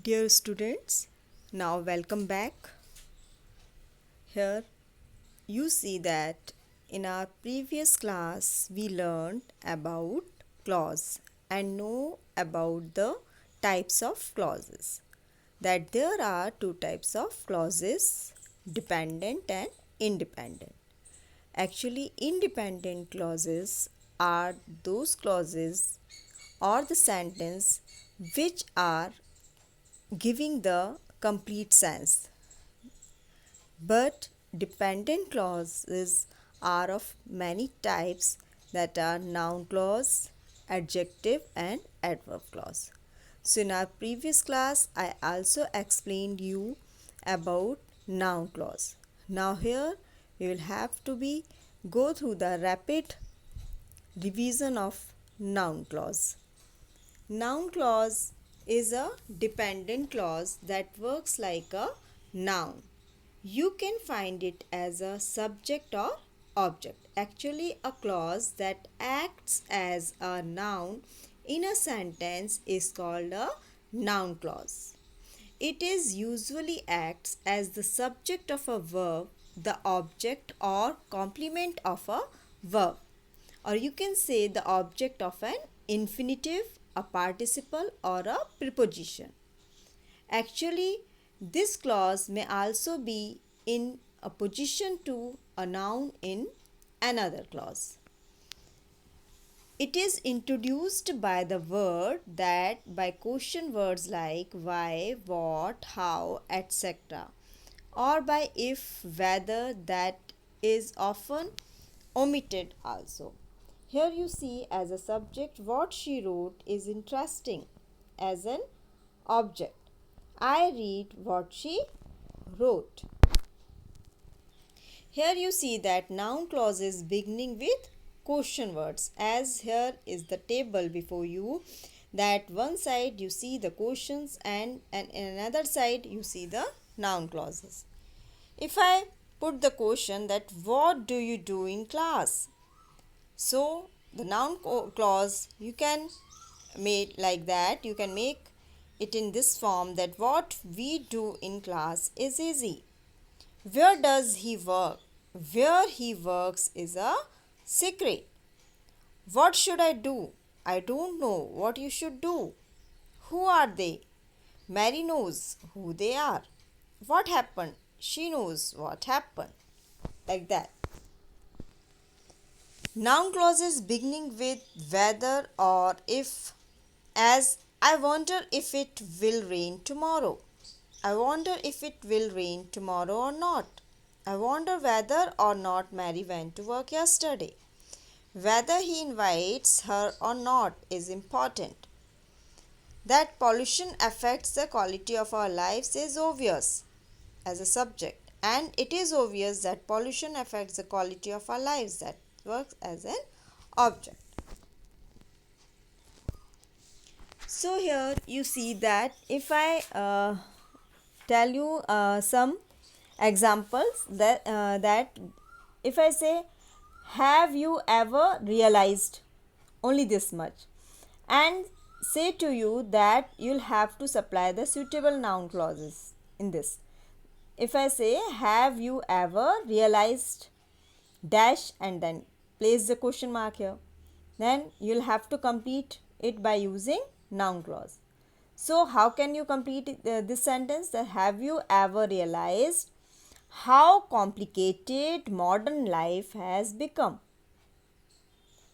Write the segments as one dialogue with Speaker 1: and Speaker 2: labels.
Speaker 1: Dear students, now welcome back. Here you see that in our previous class we learned about clause and know about the types of clauses. That there are two types of clauses, dependent and independent. Actually, independent clauses are those clauses or the sentence which are giving the complete sense. But dependent clauses are of many types, that are noun clause, adjective and adverb clause. So in our previous class I also explained you about noun clause. Now here we will have to go through the rapid revision of noun clause. Noun clause is a dependent clause that works like a noun. You can find it as a subject or object. Actually, a clause that acts as a noun in a sentence is called a noun clause. It is usually acts as the subject of a verb, the object or complement of a verb, or you can say the object of an infinitive, a participle or a preposition. Actually, this clause may also be in a position to a noun in another clause. It is introduced by the word that by question words like why, what, how, etc., or by if, whether, that is often omitted also. Here you see as a subject what she wrote is interesting. As an object, I read what she wrote. Here you see that noun clauses beginning with question words, as here is the table before you, that one side you see the questions and in another side you see the noun clauses. If I put the question that what do you do in class? So the noun clause you can make like that. You can make it in this form, that what we do in class is easy. Where does he work? Where he works is a secret. What should I do? I don't know what you should do. Who are they? Mary knows who they are. What happened? She knows what happened. Like that. Noun clauses beginning with whether or if, as I wonder if it will rain tomorrow. I wonder if it will rain tomorrow or not. I wonder whether or not Mary went to work yesterday. Whether he invites her or not is important. That pollution affects the quality of our lives is obvious as a subject, and it is obvious that pollution affects the quality of our lives, that works as an object. So here you see that if I tell you some examples, that if I say, have you ever realized, only this much, and say to you that you'll have to supply the suitable noun clauses in this. If I say, have you ever realized dash and then place the question mark here, then you'll have to complete it by using noun clause. So how can you complete this sentence? That have you ever realized how complicated modern life has become?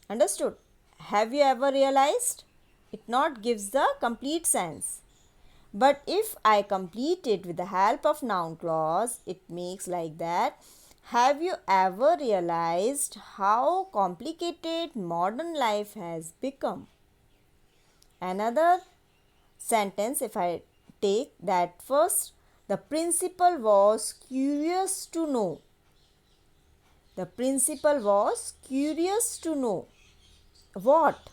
Speaker 1: Understood? Have you ever realized? It not gives the complete sense. But if I complete it with the help of noun clause, it makes like that. Have you ever realized how complicated modern life has become? Another sentence, if I take that first, the principal was curious to know. The principal was curious to know. What?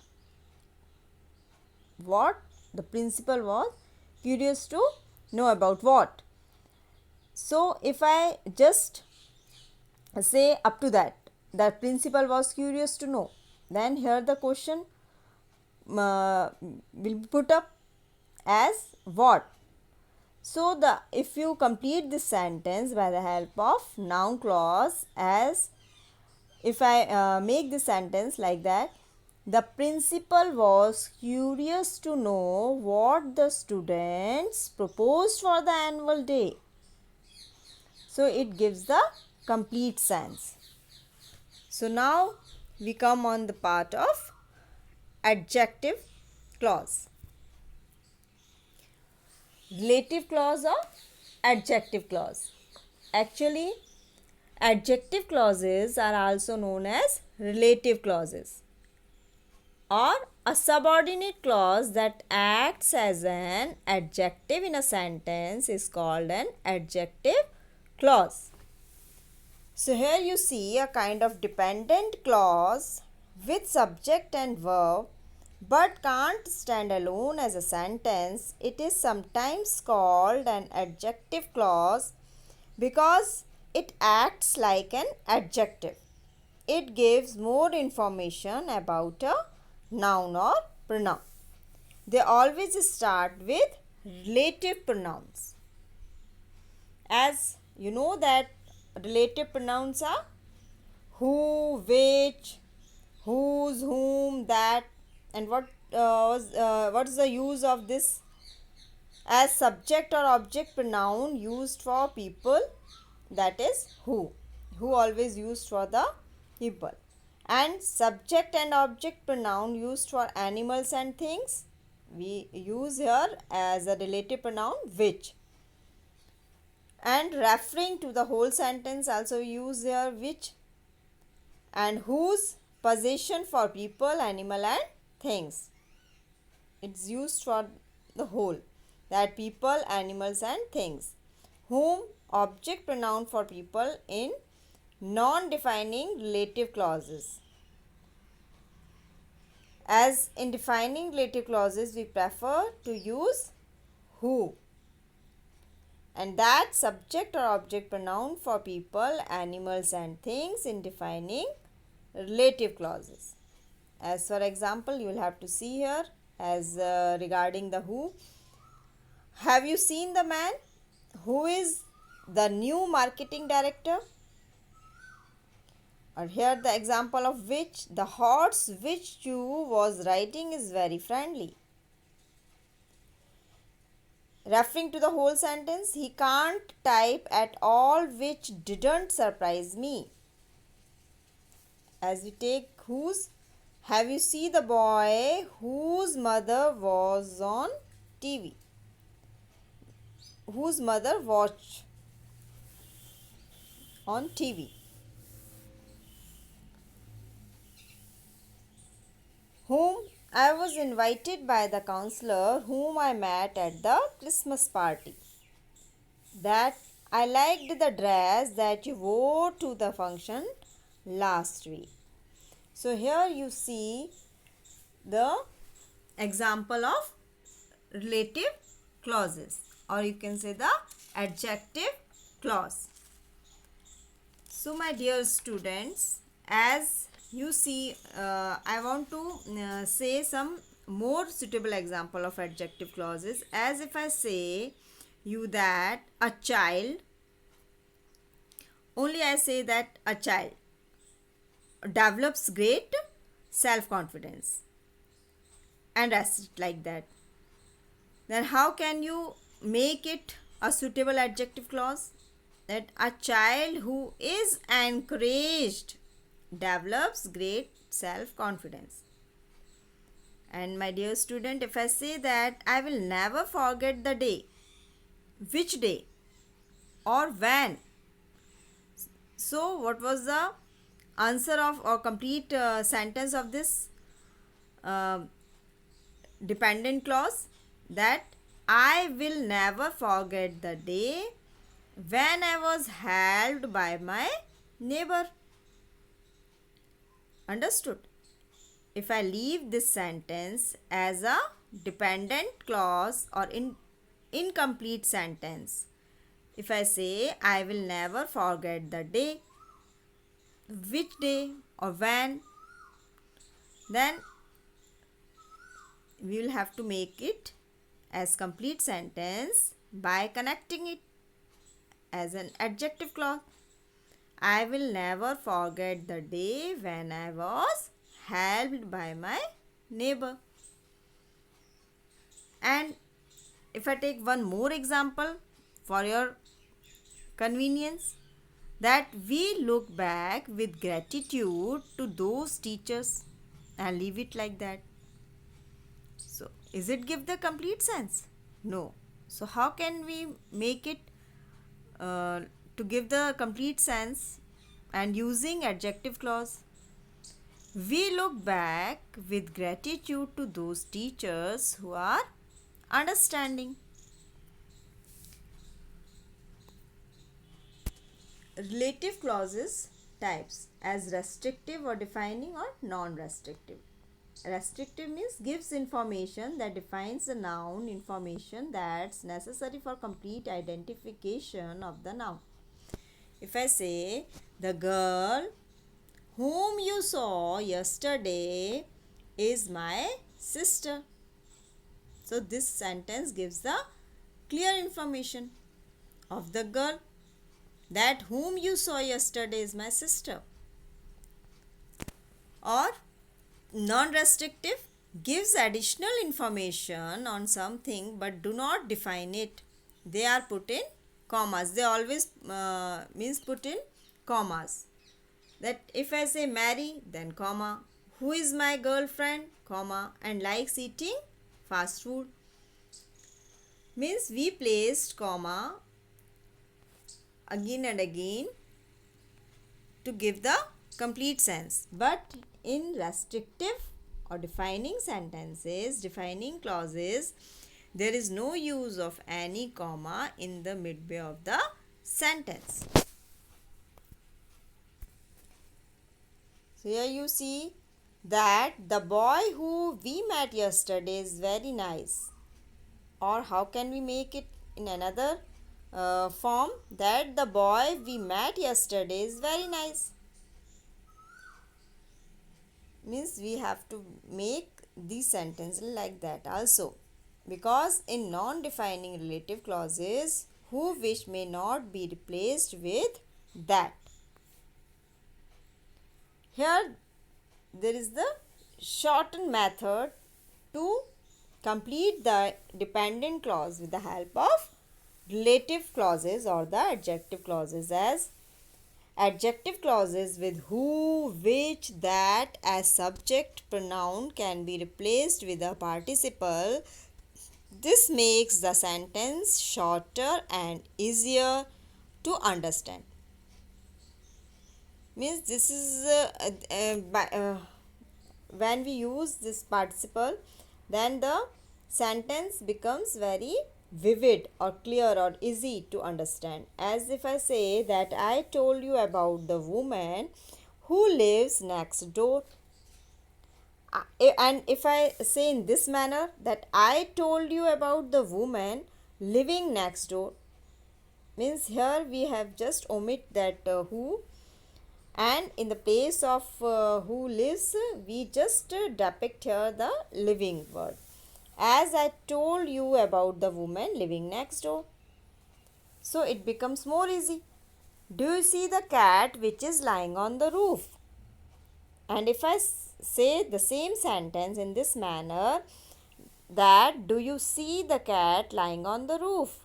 Speaker 1: What? The principal was curious to know about what? So if I just say up to that, the principal was curious to know, then here the question will be put up as what? So if you complete this sentence by the help of noun clause, as if I make the sentence like that, the principal was curious to know what the students proposed for the annual day. So it gives the complete sense. So now we come on the part of adjective clause. Relative clause or adjective clause. Actually, adjective clauses are also known as relative clauses, or a subordinate clause that acts as an adjective in a sentence is called an adjective clause. So here you see a kind of dependent clause with subject and verb but can't stand alone as a sentence. It is sometimes called an adjective clause because it acts like an adjective. It gives more information about a noun or pronoun. They always start with relative pronouns. As you know that relative pronouns are who, which, whose, whom, that, and what is the use of this as subject or object pronoun used for people, that is who always used for the people, and subject and object pronoun used for animals and things we use here as a relative pronoun which, and referring to the whole sentence also use here which, and whose possession for people, animal and things. It's used for the whole, that people, animals and things. Whom, object pronoun for people in non-defining relative clauses. As in defining relative clauses we prefer to use who, and that subject or object pronoun for people, animals and things in defining relative clauses. As for example, you will have to see here as regarding the who. Have you seen the man who is the new marketing director? Or here the example of which, the horse which you was riding is very friendly. Referring to the whole sentence, he can't type at all, which didn't surprise me. As we take whose, have you seen the boy whose mother was on TV? Whose mother watched on TV? Whom, I was invited by the counselor whom I met at the Christmas party. That I liked the dress that you wore to the function last week. So here you see the example of relative clauses, or you can say the adjective clause. So my dear students, as you see, I want to say some more suitable example of adjective clauses. As if I say you that a child, only I say that a child develops great self-confidence and rest like that, then how can you make it a suitable adjective clause? That a child who is encouraged develops great self-confidence. And my dear student, if I say that I will never forget the day, which day or when? So what was the answer of or complete sentence of this dependent clause? That I will never forget the day when I was helped by my neighbor. Understood? If I leave this sentence as a dependent clause or incomplete sentence, if I say I will never forget the day, which day or when, then we will have to make it as complete sentence by connecting it as an adjective clause. I will never forget the day when I was helped by my neighbor. And if I take one more example for your convenience, that we look back with gratitude to those teachers and leave it like that. So, is it give the complete sense? No. So, how can we make it uh, to give the complete sense and using adjective clause? We look back with gratitude to those teachers who are understanding. Relative clauses types as restrictive or defining or non-restrictive. Restrictive means gives information that defines the noun, information that's necessary for complete identification of the noun. If I say the girl whom you saw yesterday is my sister. So this sentence gives the clear information of the girl that whom you saw yesterday is my sister. Or non-restrictive gives additional information on something but do not define it. They are put in commas. They always means put in commas. That if I say Mary, then comma, who is my girlfriend, comma, and likes eating fast food. Means we placed comma again and again to give the complete sense. But in restrictive or defining sentences, defining clauses, there is no use of any comma in the midway of the sentence. So here you see that the boy who we met yesterday is very nice. Or how can we make it in another form? That the boy we met yesterday is very nice. Means we have to make these sentences like that also. Because in non-defining relative clauses, who which may not be replaced with that. Here there is the shortened method to complete the dependent clause with the help of relative clauses or the adjective clauses as adjective clauses with who, which, that as subject pronoun can be replaced with a participle. This makes the sentence shorter and easier to understand. Means this is when we use this participle, then the sentence becomes very vivid or clear or easy to understand. As if I say that I told you about the woman who lives next door. And if I say in this manner that I told you about the woman living next door, means here we have just omit that who, and in the place of who lives we just depict here the living word. As I told you about the woman living next door. So it becomes more easy. Do you see the cat which is lying on the roof? And if I say the same sentence in this manner, that do you see the cat lying on the roof?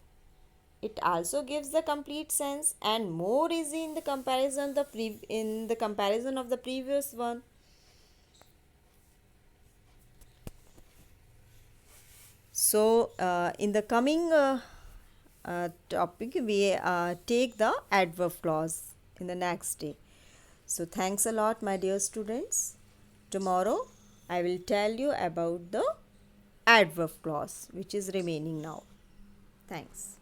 Speaker 1: It also gives the complete sense and more easy in the comparison of the previous one. So in the coming topic we take the adverb clause in the next day. So thanks a lot my dear students. Tomorrow I will tell you about the adverb clause which is remaining now. Thanks.